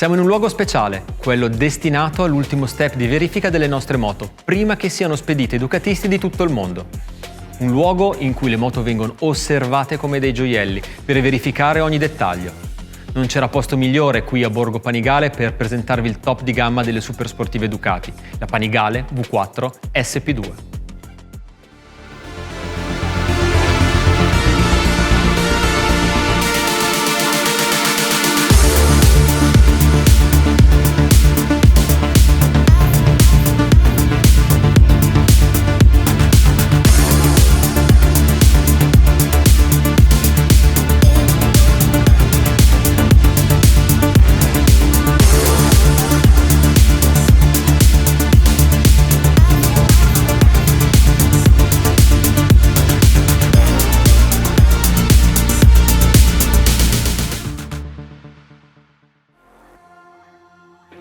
Siamo in un luogo speciale, quello destinato all'ultimo step di verifica delle nostre moto, prima che siano spedite ai ducatisti di tutto il mondo. Un luogo in cui le moto vengono osservate come dei gioielli per verificare ogni dettaglio. Non c'era posto migliore qui a Borgo Panigale per presentarvi il top di gamma delle supersportive Ducati, la Panigale V4 SP2.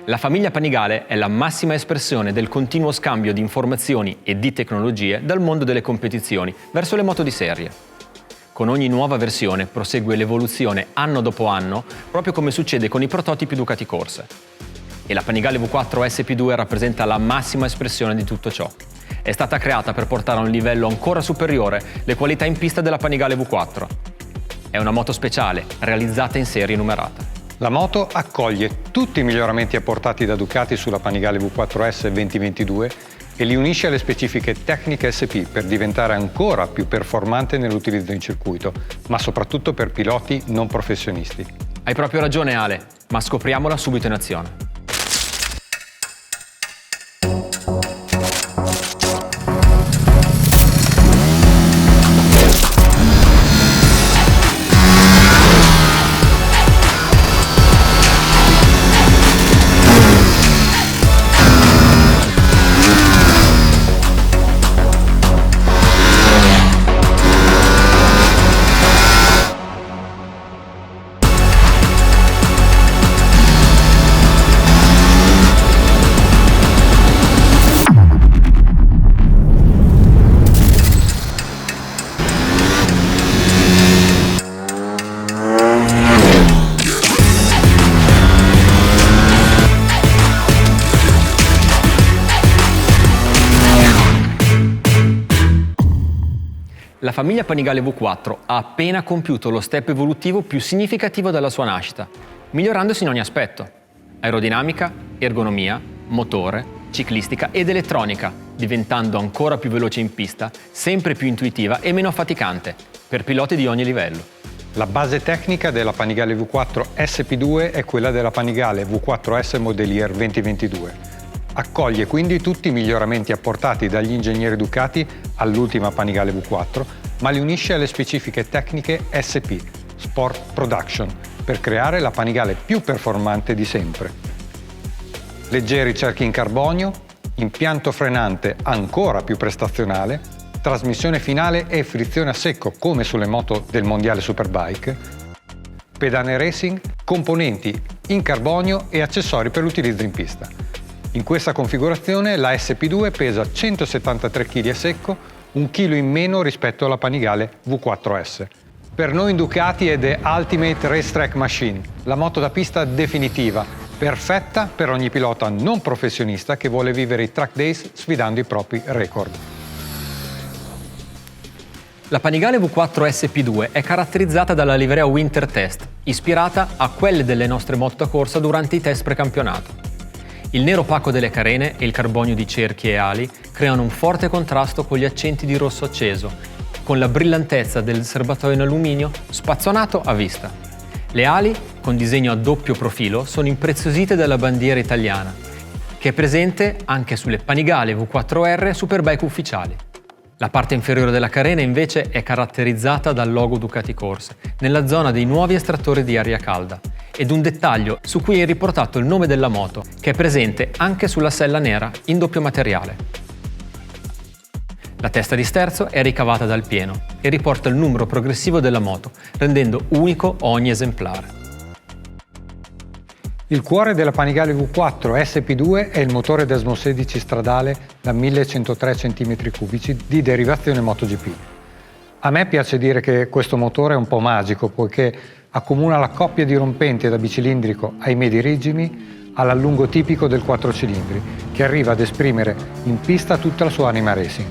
La famiglia Panigale è la massima espressione del continuo scambio di informazioni e di tecnologie dal mondo delle competizioni verso le moto di serie. Con ogni nuova versione prosegue l'evoluzione anno dopo anno, proprio come succede con i prototipi Ducati Corse. E la Panigale V4 SP2 rappresenta la massima espressione di tutto ciò. È stata creata per portare a un livello ancora superiore le qualità in pista della Panigale V4. È una moto speciale, realizzata in serie numerata. La moto accoglie tutti i miglioramenti apportati da Ducati sulla Panigale V4S 2022 e li unisce alle specifiche tecniche SP per diventare ancora più performante nell'utilizzo in circuito, ma soprattutto per piloti non professionisti. Hai proprio ragione Ale, ma scopriamola subito in azione. La famiglia Panigale V4 ha appena compiuto lo step evolutivo più significativo dalla sua nascita, migliorandosi in ogni aspetto: aerodinamica, ergonomia, motore, ciclistica ed elettronica, diventando ancora più veloce in pista, sempre più intuitiva e meno affaticante, per piloti di ogni livello. La base tecnica della Panigale V4 SP2 è quella della Panigale V4S Modelier 2022. Accoglie quindi tutti i miglioramenti apportati dagli ingegneri Ducati all'ultima Panigale V4, ma li unisce alle specifiche tecniche SP, Sport Production, per creare la Panigale più performante di sempre. Leggeri cerchi in carbonio, impianto frenante ancora più prestazionale, trasmissione finale e frizione a secco come sulle moto del Mondiale Superbike, pedane racing, componenti in carbonio e accessori per l'utilizzo in pista. In questa configurazione la SP2 pesa 173 kg a secco, 1 kg in meno rispetto alla Panigale V4S. Per noi in Ducati è The Ultimate Racetrack Machine, la moto da pista definitiva, perfetta per ogni pilota non professionista che vuole vivere i track days sfidando i propri record. La Panigale V4 SP2 è caratterizzata dalla livrea Winter Test, ispirata a quelle delle nostre moto da corsa durante i test precampionato. Il nero opaco delle carene e il carbonio di cerchi e ali creano un forte contrasto con gli accenti di rosso acceso, con la brillantezza del serbatoio in alluminio spazzonato a vista. Le ali, con disegno a doppio profilo, sono impreziosite dalla bandiera italiana, che è presente anche sulle Panigale V4R Superbike ufficiali. La parte inferiore della carena invece è caratterizzata dal logo Ducati Corse, nella zona dei nuovi estrattori di aria calda, ed un dettaglio su cui è riportato il nome della moto, che è presente anche sulla sella nera in doppio materiale. La testa di sterzo è ricavata dal pieno e riporta il numero progressivo della moto, rendendo unico ogni esemplare. Il cuore della Panigale V4 SP2 è il motore Desmo 16 stradale da 1103 cm3 di derivazione MotoGP. A me piace dire che questo motore è un po' magico, poiché accomuna la coppia dirompente da bicilindrico ai medirigimi all'allungo tipico del 4 cilindri, che arriva ad esprimere in pista tutta la sua anima racing.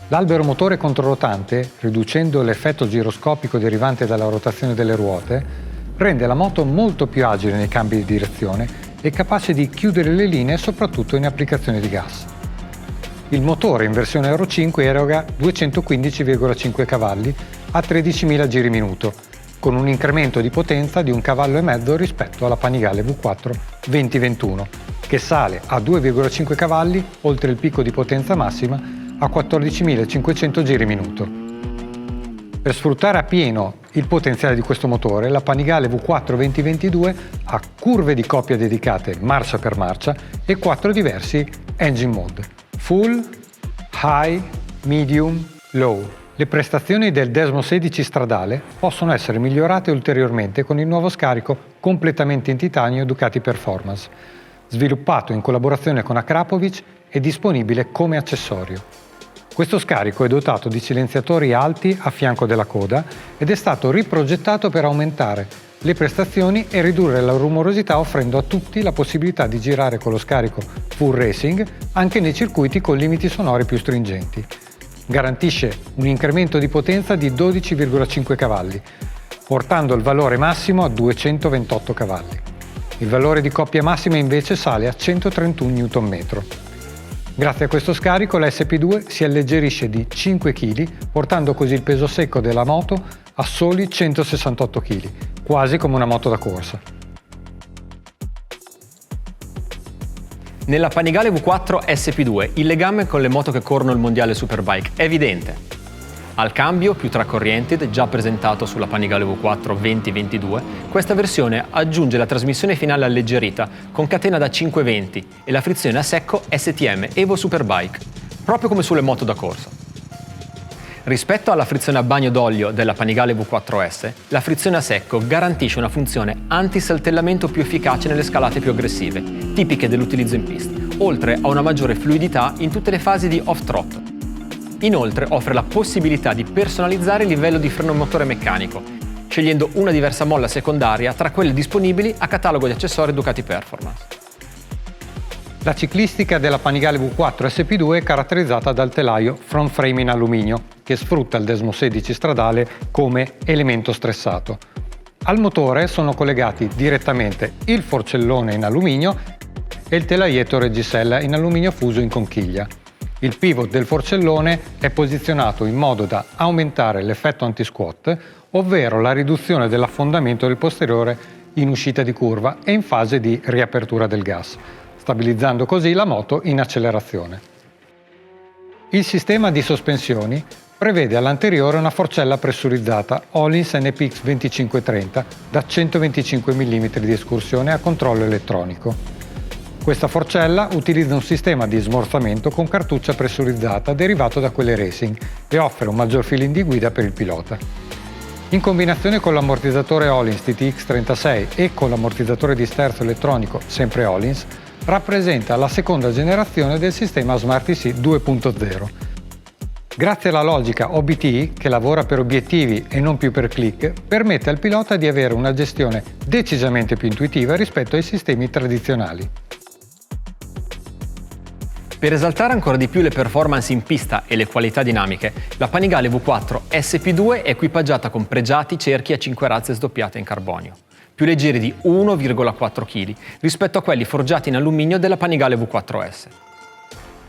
L'albero motore controrotante, riducendo l'effetto giroscopico derivante dalla rotazione delle ruote, rende la moto molto più agile nei cambi di direzione e capace di chiudere le linee soprattutto in applicazioni di gas. Il motore in versione Euro 5 eroga 215,5 cavalli a 13.000 giri minuto, con un incremento di potenza di 1,5 cavalli rispetto alla Panigale V4 2021, che sale a 2,5 cavalli oltre il picco di potenza massima a 14.500 giri minuto. Per sfruttare appieno il potenziale di questo motore, la Panigale V4 2022 ha curve di coppia dedicate marcia per marcia e 4 diversi engine mode: full, high, medium, low. Le prestazioni del Desmo 16 stradale possono essere migliorate ulteriormente con il nuovo scarico completamente in titanio Ducati Performance, sviluppato in collaborazione con Akrapovic e disponibile come accessorio. Questo scarico è dotato di silenziatori alti a fianco della coda ed è stato riprogettato per aumentare le prestazioni e ridurre la rumorosità, offrendo a tutti la possibilità di girare con lo scarico full racing anche nei circuiti con limiti sonori più stringenti. Garantisce un incremento di potenza di 12,5 cavalli, portando il valore massimo a 228 cavalli. Il valore di coppia massima invece sale a 131 Nm. Grazie a questo scarico la SP2 si alleggerisce di 5 kg, portando così il peso secco della moto a soli 168 kg, quasi come una moto da corsa. Nella Panigale V4 SP2 il legame con le moto che corrono il mondiale Superbike è evidente. Al cambio, più track oriented, già presentato sulla Panigale V4 2022, questa versione aggiunge la trasmissione finale alleggerita con catena da 520 e la frizione a secco STM Evo Superbike, proprio come sulle moto da corsa. Rispetto alla frizione a bagno d'olio della Panigale V4S, la frizione a secco garantisce una funzione anti-saltellamento più efficace nelle scalate più aggressive, tipiche dell'utilizzo in pista, oltre a una maggiore fluidità in tutte le fasi di off-throttle. Inoltre offre la possibilità di personalizzare il livello di freno motore meccanico, scegliendo una diversa molla secondaria tra quelle disponibili a catalogo di accessori Ducati Performance. La ciclistica della Panigale V4 SP2 è caratterizzata dal telaio front frame in alluminio, che sfrutta il Desmo 16 stradale come elemento stressato. Al motore sono collegati direttamente il forcellone in alluminio e il telaietto reggisella in alluminio fuso in conchiglia. Il pivot del forcellone è posizionato in modo da aumentare l'effetto anti-squat, ovvero la riduzione dell'affondamento del posteriore in uscita di curva e in fase di riapertura del gas, stabilizzando così la moto in accelerazione. Il sistema di sospensioni prevede all'anteriore una forcella pressurizzata Öhlins NPX 2530 da 125 mm di escursione a controllo elettronico. Questa forcella utilizza un sistema di smorzamento con cartuccia pressurizzata derivato da quelle racing e offre un maggior feeling di guida per il pilota. In combinazione con l'ammortizzatore Öhlins TTX 36 e con l'ammortizzatore di sterzo elettronico sempre Öhlins, rappresenta la seconda generazione del sistema Smart EC 2.0. Grazie alla logica OBT, che lavora per obiettivi e non più per click, permette al pilota di avere una gestione decisamente più intuitiva rispetto ai sistemi tradizionali. Per esaltare ancora di più le performance in pista e le qualità dinamiche, la Panigale V4 SP2 è equipaggiata con pregiati cerchi a 5 razze sdoppiate in carbonio, più leggeri di 1,4 kg rispetto a quelli forgiati in alluminio della Panigale V4S.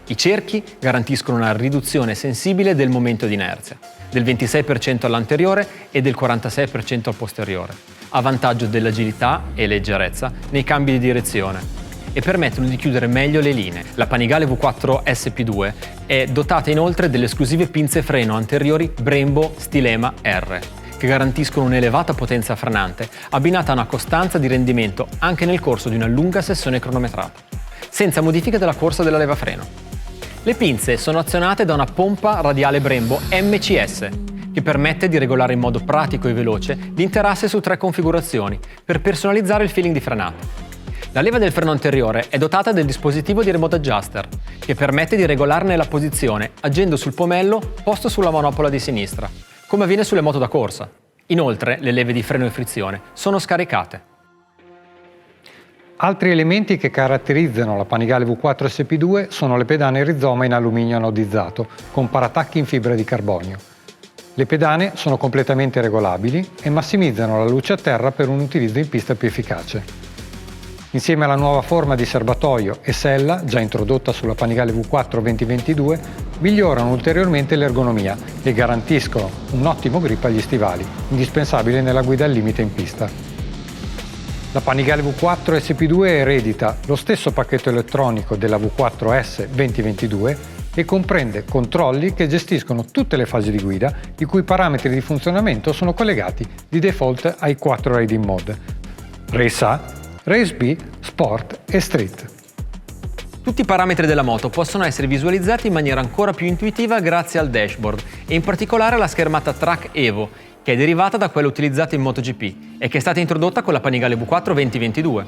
I cerchi garantiscono una riduzione sensibile del momento di inerzia, del 26% all'anteriore e del 46% al posteriore, a vantaggio dell'agilità e leggerezza nei cambi di direzione, e permettono di chiudere meglio le linee. La Panigale V4 SP2 è dotata inoltre delle esclusive pinze freno anteriori Brembo Stilema R, che garantiscono un'elevata potenza frenante, abbinata a una costanza di rendimento anche nel corso di una lunga sessione cronometrata, senza modifiche della corsa della leva freno. Le pinze sono azionate da una pompa radiale Brembo MCS, che permette di regolare in modo pratico e veloce l'intero asse su 3 configurazioni, per personalizzare il feeling di frenata. La leva del freno anteriore è dotata del dispositivo di remote adjuster, che permette di regolarne la posizione agendo sul pomello posto sulla manopola di sinistra, come avviene sulle moto da corsa. Inoltre, le leve di freno e frizione sono scaricate. Altri elementi che caratterizzano la Panigale V4 SP2 sono le pedane rizoma in alluminio anodizzato con paratacchi in fibra di carbonio. Le pedane sono completamente regolabili e massimizzano la luce a terra per un utilizzo in pista più efficace. Insieme alla nuova forma di serbatoio e sella, già introdotta sulla Panigale V4 2022, migliorano ulteriormente l'ergonomia e garantiscono un ottimo grip agli stivali, indispensabile nella guida al limite in pista. La Panigale V4 SP2 eredita lo stesso pacchetto elettronico della V4S 2022 e comprende controlli che gestiscono tutte le fasi di guida, i cui parametri di funzionamento sono collegati di default ai 4 riding mode: Race A, Race B, Sport e Street. Tutti i parametri della moto possono essere visualizzati in maniera ancora più intuitiva grazie al dashboard e in particolare alla schermata Track Evo, che è derivata da quella utilizzata in MotoGP e che è stata introdotta con la Panigale V4 2022.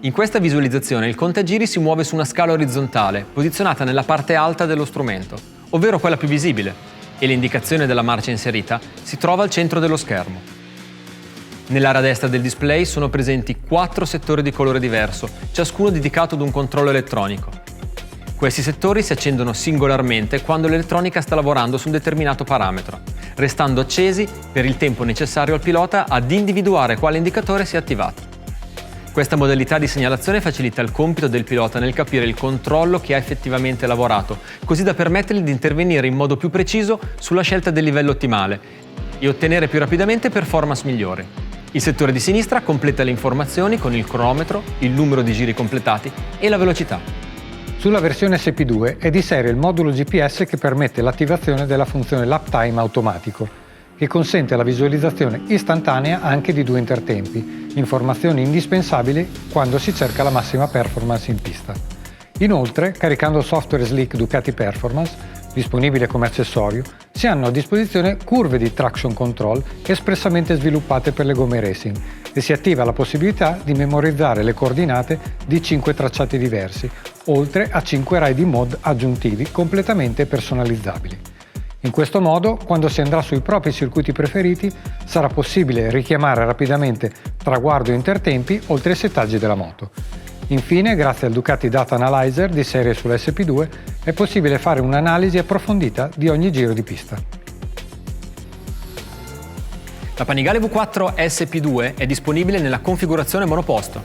In questa visualizzazione il contagiri si muove su una scala orizzontale posizionata nella parte alta dello strumento, ovvero quella più visibile, e l'indicazione della marcia inserita si trova al centro dello schermo. Nell'area destra del display sono presenti 4 settori di colore diverso, ciascuno dedicato ad un controllo elettronico. Questi settori si accendono singolarmente quando l'elettronica sta lavorando su un determinato parametro, restando accesi per il tempo necessario al pilota ad individuare quale indicatore sia attivato. Questa modalità di segnalazione facilita il compito del pilota nel capire il controllo che ha effettivamente lavorato, così da permettergli di intervenire in modo più preciso sulla scelta del livello ottimale e ottenere più rapidamente performance migliori. Il settore di sinistra completa le informazioni con il cronometro, il numero di giri completati e la velocità. Sulla versione SP2 è di serie il modulo GPS che permette l'attivazione della funzione Lap Time automatico, che consente la visualizzazione istantanea anche di 2 intertempi, informazioni indispensabili quando si cerca la massima performance in pista. Inoltre, caricando il software Slick Ducati Performance, disponibile come accessorio, si hanno a disposizione curve di traction control espressamente sviluppate per le gomme racing e si attiva la possibilità di memorizzare le coordinate di 5 tracciati diversi, oltre a 5 riding mode aggiuntivi completamente personalizzabili. In questo modo, quando si andrà sui propri circuiti preferiti, sarà possibile richiamare rapidamente traguardo e intertempi oltre ai settaggi della moto. Infine, grazie al Ducati Data Analyzer di serie sulla SP2, è possibile fare un'analisi approfondita di ogni giro di pista. La Panigale V4 SP2 è disponibile nella configurazione monoposto.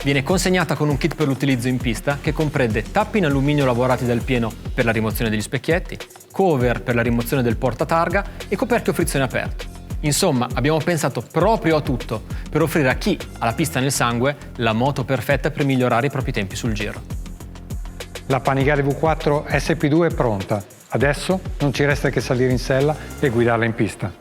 Viene consegnata con un kit per l'utilizzo in pista che comprende tappi in alluminio lavorati dal pieno per la rimozione degli specchietti, cover per la rimozione del portatarga e coperchio frizione aperto. Insomma, abbiamo pensato proprio a tutto per offrire a chi ha la pista nel sangue la moto perfetta per migliorare i propri tempi sul giro. La Panigale V4 SP2 è pronta. Adesso non ci resta che salire in sella e guidarla in pista.